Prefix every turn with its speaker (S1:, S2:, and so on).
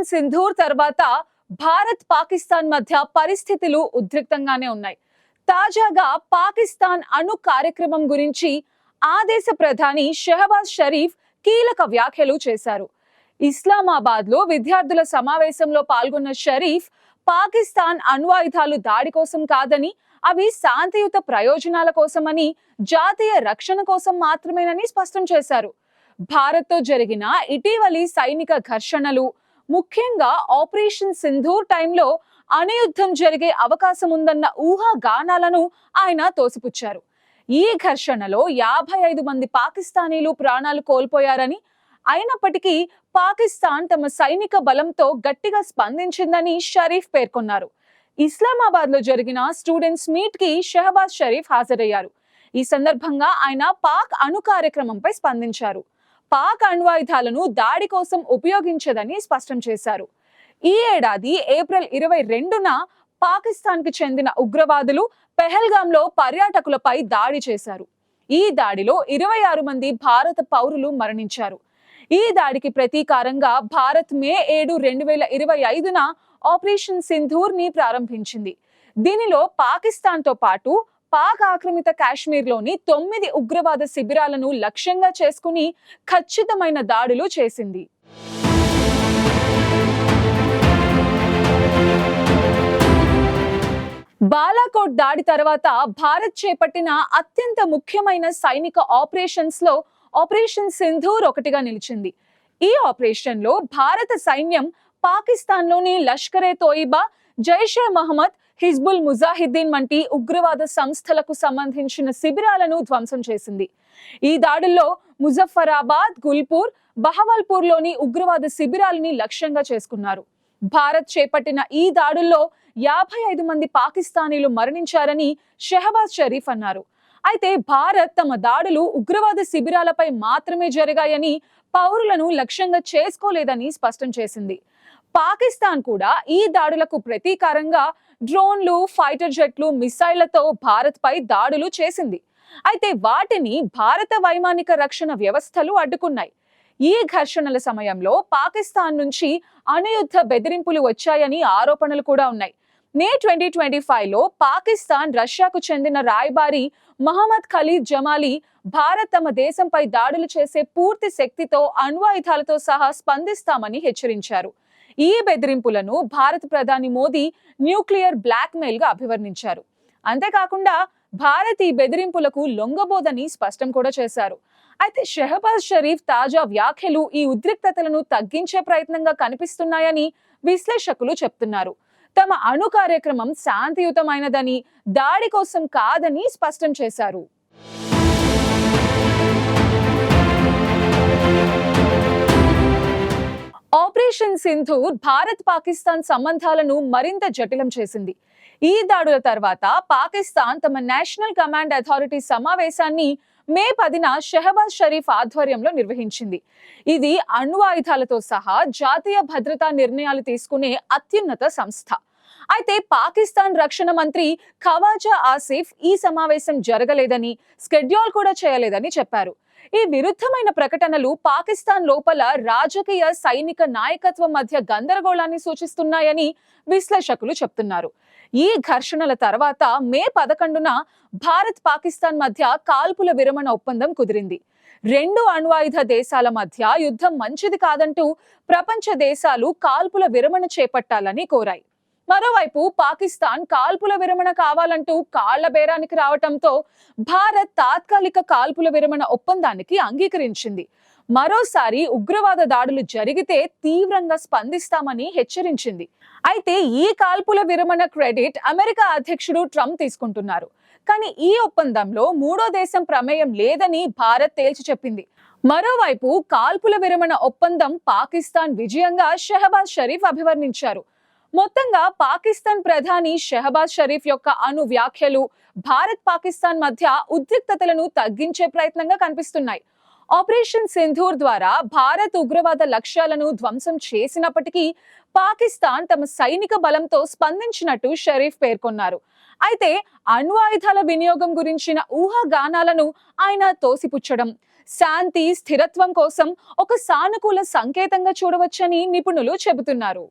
S1: Operation Sindoor తర్వాత భారత్ పాకిస్తాన్ మధ్య పరిస్థితులు ఉద్రిక్తంగానే ఉన్నాయి. తాజాగా పాకిస్తాన్ అణు కార్యక్రమం గురించి ఆ దేశ ప్రధాని షెహబాజ్ షరీఫ్ కీలక వ్యాఖ్యలు చేశారు. ఇస్లామాబాద్ లో విద్యార్థుల సమావేశంలో పాల్గొన్న షరీఫ్ పాకిస్తాన్ అణ్వాయుధాలు దాడి కోసం కాదని, అవి శాంతియుత ప్రయోజనాల కోసమని, జాతీయ రక్షణ కోసం మాత్రమేనని స్పష్టం చేశారు. భారత్ తో జరిగిన ఇటీవలి సైనిక ఘర్షణలు, ముఖ్యంగా ఆపరేషన్ సింధూర్ టైంలో అణుయుద్ధం జరిగే అవకాశం ఉందన్న ఊహాగానాలను ఆయన తోసిపుచ్చారు. ఈ ఘర్షణలో 55 మంది పాకిస్తానీలు ప్రాణాలు కోల్పోయారని, అయినప్పటికీ పాకిస్తాన్ తమ సైనిక బలంతో గట్టిగా స్పందించిందని షరీఫ్ పేర్కొన్నారు. ఇస్లామాబాద్ లో జరిగిన స్టూడెంట్స్ మీట్ కి షెహబాజ్ షరీఫ్ హాజరయ్యారు. ఈ సందర్భంగా ఆయన పాక్ అణు కార్యక్రమంపై స్పందించారు. పాక్ అణ్వాయుధాలను దాడి కోసం ఉపయోగించదని స్పష్టం చేశారు. ఈ ఏడాది ఏప్రిల్ 22న పాకిస్తాన్ కి చెందిన ఉగ్రవాదులు పెహల్గాంలో పర్యాటకులపై దాడి చేశారు. ఈ దాడిలో 26 మంది భారత పౌరులు మరణించారు. ఈ దాడికి ప్రతీకారంగా భారత్ మే 7, 2025న ఆపరేషన్ సింధూర్ ని ప్రారంభించింది. దీనిలో పాకిస్తాన్ తో పాటు పాక్ ఆక్రమిత కాశ్మీర్లోని 9 ఉగ్రవాద శిబిరాలను లక్ష్యంగా చేసుకుని ఖచ్చితమైన దాడులు చేసింది. బాలాకోట్ దాడి తర్వాత భారత్ చేపట్టిన అత్యంత ముఖ్యమైన సైనిక ఆపరేషన్స్ లో ఆపరేషన్ సింధూర్ ఒకటిగా నిలిచింది. ఈ ఆపరేషన్ లో భారత సైన్యం పాకిస్తాన్ లోని లష్కరే తోయిబా, జైషే మహమ్మద్, హిజ్బుల్ ముజాహిద్దీన్ వంటి ఉగ్రవాద సంస్థలకు సంబంధించిన శిబిరాలను ధ్వంసం చేసింది. ఈ దాడుల్లో ముజఫరాబాద్, గుల్పూర్, బహవల్పూర్ లోని ఉగ్రవాద శిబిరాలని లక్ష్యంగా చేసుకున్నారు. భారత్ చేపట్టిన ఈ దాడుల్లో 55 మంది పాకిస్తానీలు మరణించారని షెహబాజ్ షరీఫ్ అన్నారు. అయితే భారత్ తమ దాడులు ఉగ్రవాద శిబిరాలపై మాత్రమే జరిగాయని, పౌరులను లక్ష్యంగా చేసుకోలేదని స్పష్టం చేసింది. పాకిస్తాన్ కూడా ఈ దాడులకు ప్రతీకారంగా డ్రోన్లు, ఫైటర్ జెట్లు, మిసైళ్లతో భారత్ పై దాడులు చేసింది. అయితే వాటిని భారత వైమానిక రక్షణ వ్యవస్థలు అడ్డుకున్నాయి. ఈ ఘర్షణల సమయంలో పాకిస్తాన్ నుంచి అణుయుద్ధ బెదిరింపులు వచ్చాయని ఆరోపణలు కూడా ఉన్నాయి. మే 2025లో పాకిస్తాన్ రష్యాకు చెందిన రాయబారి మహమ్మద్ ఖలీద్ జమాలీ భారత్ తమ దేశంపై దాడులు చేసే పూర్తి శక్తితో అణ్వాయుధాలతో సహా స్పందిస్తామని హెచ్చరించారు. ఈ బెదిరింపులను భారత ప్రధాని మోదీ న్యూక్లియర్ బ్లాక్ మెయిల్ గా అభివర్ణించారు. అంతేకాకుండా భారత్ ఈ బెదిరింపులకు లొంగబోదని స్పష్టం కూడా చేశారు. అయితే షెహబాజ్ షరీఫ్ తాజా వ్యాఖ్యలు ఈ ఉద్రిక్తతలను తగ్గించే ప్రయత్నంగా కనిపిస్తున్నాయని విశ్లేషకులు చెప్తున్నారు. తమ అణు కార్యక్రమం శాంతియుతమైనదని, దాడి కోసం కాదని స్పష్టం చేశారు. ఆపరేషన్ సింధూర్ భారత్ పాకిస్తాన్ సంబంధాలను మరింత జటిలం చేసింది. ఈ దాడుల తర్వాత పాకిస్తాన్ తమ నేషనల్ కమాండ్ అథారిటీ సమావేశాన్ని మే 10న షెహబాజ్ షరీఫ్ ఆధ్వర్యంలో నిర్వహించింది. ఇది అణ్వాయుధాలతో సహా జాతీయ భద్రతా నిర్ణయాలు తీసుకునే అత్యున్నత సంస్థ. అయితే పాకిస్తాన్ రక్షణ మంత్రి ఖవాజా ఆసిఫ్ ఈ సమావేశం జరగలేదని, స్కెడ్యూల్ కూడా చేయలేదని చెప్పారు. ఈ విరుద్ధమైన ప్రకటనలు పాకిస్తాన్ లోపల రాజకీయ, సైనిక నాయకత్వం మధ్య గందరగోళాన్ని సూచిస్తున్నాయని విశ్లేషకులు చెప్తున్నారు. ఈ ఘర్షణల తర్వాత మే 11న భారత్ పాకిస్తాన్ మధ్య కాల్పుల విరమణ ఒప్పందం కుదిరింది. 2 అణ్వాయుధ దేశాల మధ్య యుద్ధం మంచిది కాదంటూ ప్రపంచ దేశాలు కాల్పుల విరమణ చేపట్టాలని కోరాయి. మరోవైపు పాకిస్తాన్ కాల్పుల విరమణ కావాలంటూ కాళ్ల బేరానికి రావటంతో భారత్ తాత్కాలిక కాల్పుల విరమణ ఒప్పందానికి అంగీకరించింది. మరోసారి ఉగ్రవాద దాడులు జరిగితే తీవ్రంగా స్పందిస్తామని హెచ్చరించింది. అయితే ఈ కాల్పుల విరమణ క్రెడిట్ అమెరికా అధ్యక్షుడు ట్రంప్ తీసుకుంటున్నారు. కానీ ఈ ఒప్పందంలో మూడో దేశం ప్రమేయం లేదని భారత్ తేల్చి చెప్పింది. మరోవైపు కాల్పుల విరమణ ఒప్పందం పాకిస్తాన్ విజయంగా షెహబాజ్ షరీఫ్ అభివర్ణించారు. మొత్తంగా పాకిస్తాన్ ప్రధాని షెహబాజ్ షరీఫ్ యొక్క అణు వ్యాఖ్యలు భారత్ పాకిస్తాన్ మధ్య ఉద్రిక్తతలను తగ్గించే ప్రయత్నంగా కనిపిస్తున్నాయి. ఆపరేషన్ సింధూర్ ద్వారా భారత్ ఉగ్రవాద లక్ష్యాలను ధ్వంసం చేసినప్పటికీ పాకిస్తాన్ తమ సైనిక బలంతో స్పందించినట్టు షరీఫ్ పేర్కొన్నారు. అయితే అణు ఆయుధాల వినియోగం గురించిన ఊహాగానాలను ఆయన తోసిపుచ్చడం శాంతి స్థిరత్వం కోసం ఒక సానుకూల సంకేతంగా చూడవచ్చని నిపుణులు చెబుతున్నారు.